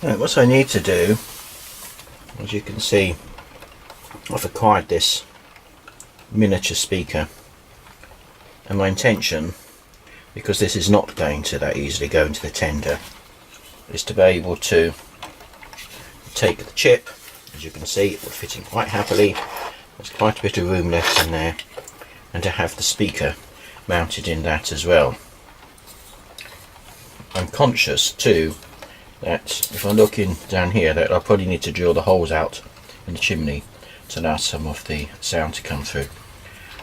Right, what I need to do, as you can see, I've acquired this miniature speaker, and my intention, because this is not going to that easily go into the tender, is to be able to take the chip. As you can see, it will fit in quite happily. There's quite a bit of room left in there, and to have the speaker mounted in that as well. I'm conscious too that if I'm looking down here that I'll probably need to drill the holes out in the chimney to allow some of the sound to come through.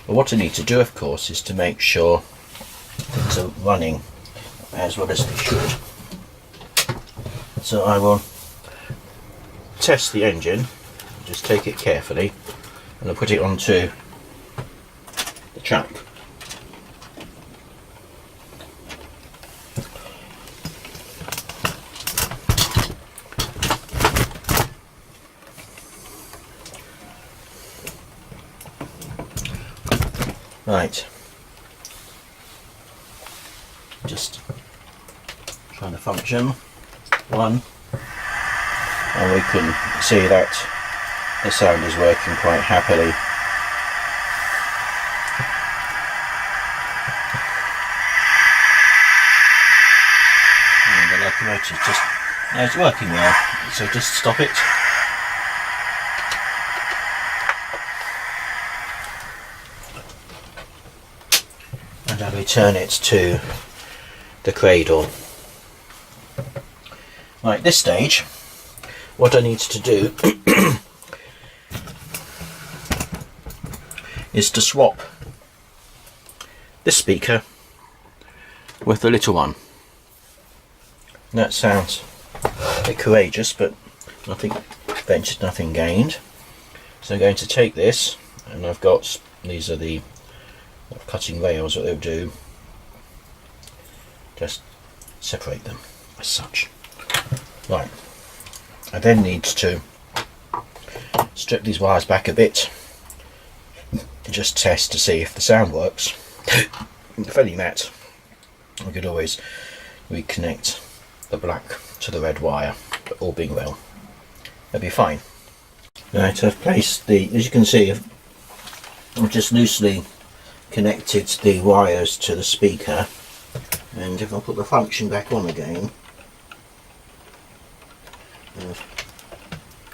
But what I need to do, of course, is to make sure things are running as well as they should. So I will test the engine, just take it carefully, and I'll put it onto the track. Right, just trying to function one, and we can see that the sound is working quite happily. And the locomotive just, no, it's working well, so just stop it. And I'll return it to the cradle. Right, this stage, what I need to do is to swap this speaker with the little one. That sounds a bit courageous, but nothing ventured, nothing gained. So I'm going to take this, and I've got, these are the cutting rails that they'll do, just separate them as such. Right, I then need to strip these wires back a bit and just test to see if the sound works. Failing that, I could always reconnect the black to the red wire, but all being well, that'd be fine. Right, I've placed the, as you can see, I've just loosely connected the wires to the speaker, and if I put the function back on again,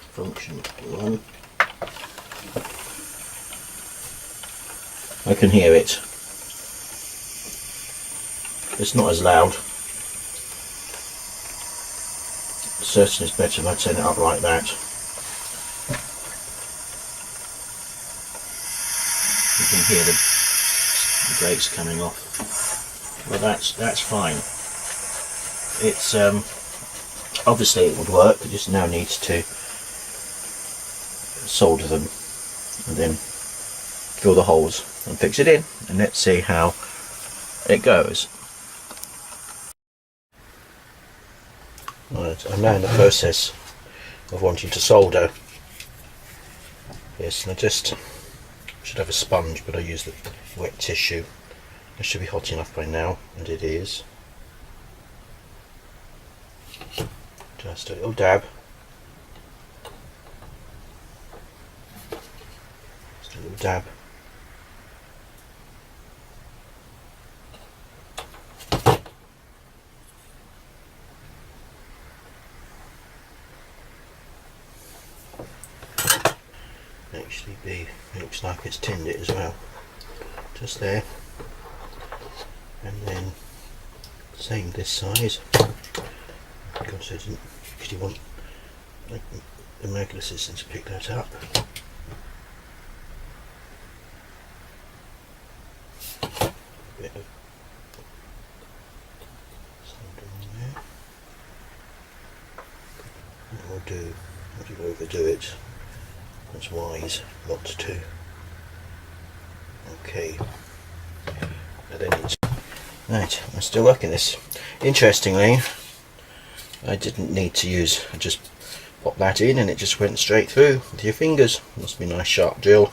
function 1, I can hear it. It's not as loud. Certainly it's better if I turn it up like that. You can hear the brakes coming off. Well, that's fine. It's obviously it would work. I just now need to solder them and then drill the holes and fix it in, and let's see how it goes. Right, I'm now in the process of wanting to solder this, and I just should have a sponge, but I use the wet tissue. It should be hot enough by now, and it is. Just a little dab. Just a little dab. Actually be, it looks like it's tinned it as well. Just there. And then same this size. God, so it didn't, because you want the medical assistant to pick that up. Bit of soldering there. What I'll do, I don't overdo it. That's wise not to. Okay. And then it's right. I'm still working this. Interestingly, I didn't need to use. I just popped that in, and it just went straight through with your fingers. Must be a nice sharp drill,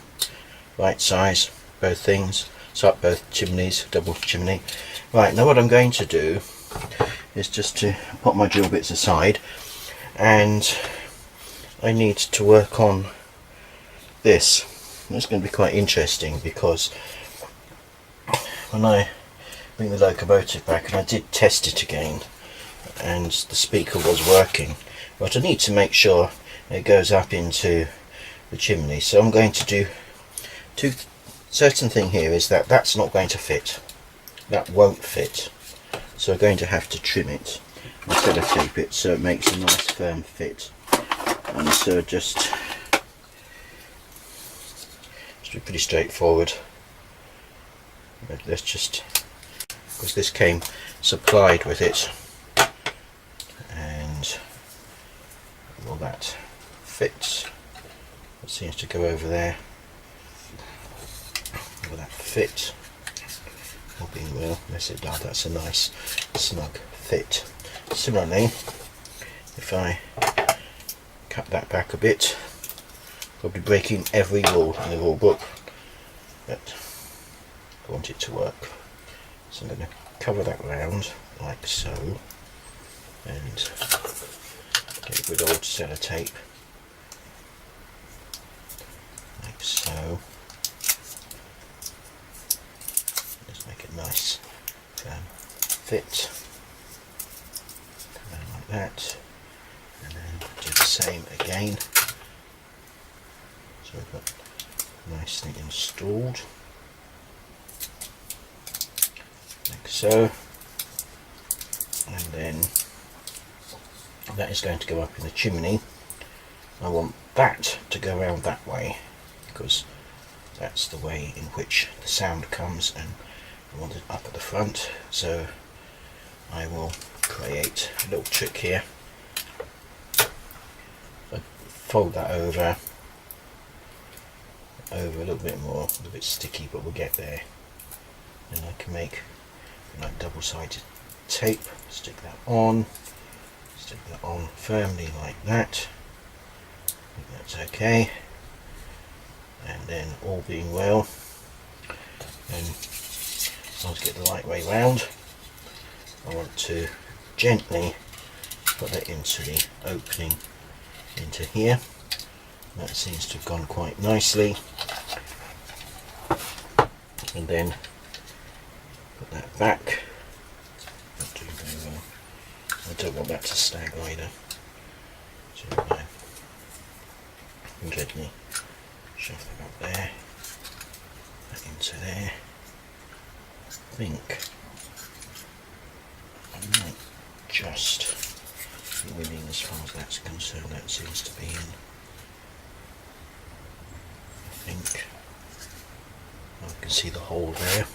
right size, both things. So up both chimneys, double chimney. Right, now what I'm going to do is just to put my drill bits aside and I need to work on this. It's going to be quite interesting because when I bring the locomotive back, and I did test it again, and the speaker was working, but I need to make sure it goes up into the chimney. So I'm going to do certain thing here is that that's not going to fit. That won't fit. So we're going to have to trim it instead of tape it so it makes a nice firm fit. And so just be pretty straightforward. But let's just, because this came supplied with it, and all that fits. It seems to go over there. Will that fit? All being well, yes it does. That's a nice snug fit. Similarly, if I cut that back a bit, probably breaking every rule in the rule book, but I want it to work. So I'm going to cover that round like so, and get good old sellotape like so. Just make it nice fit, come out like that, and then do the same again. So we've got nicely installed, like so, and then that is going to go up in the chimney. I want that to go around that way because that's the way in which the sound comes, and I want it up at the front. So I will create a little trick here. I fold that over a little bit more, a little bit sticky, but we'll get there. And I can make like double-sided tape, stick that on firmly like that. I think that's okay. And then all being well, and I'll get the right way round. I want to gently put that into the opening into here. That seems to have gone quite nicely, and then put that back. Not doing very well. I don't want that to snag either. So gently shove that up there, back into there. I think I might just be winning as far as that's concerned. That seems to be in. I think I can see the hole there.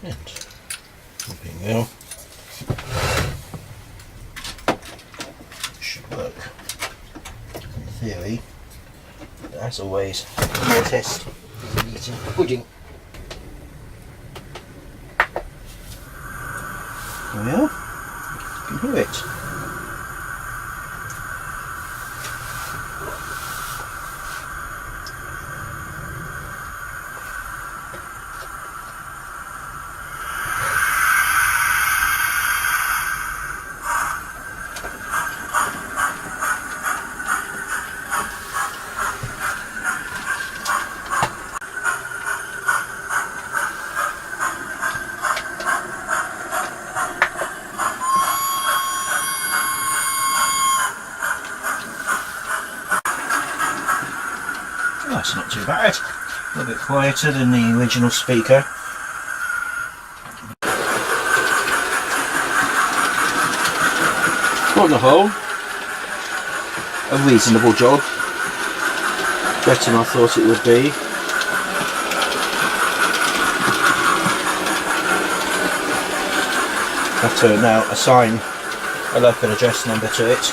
And hoping well, should work in theory, but as always, the test is eating pudding. Well, you can hear it. That's not too bad. A little bit quieter than the original speaker. On the whole, a reasonable job. Better than I thought it would be. I have to now assign a local address number to it.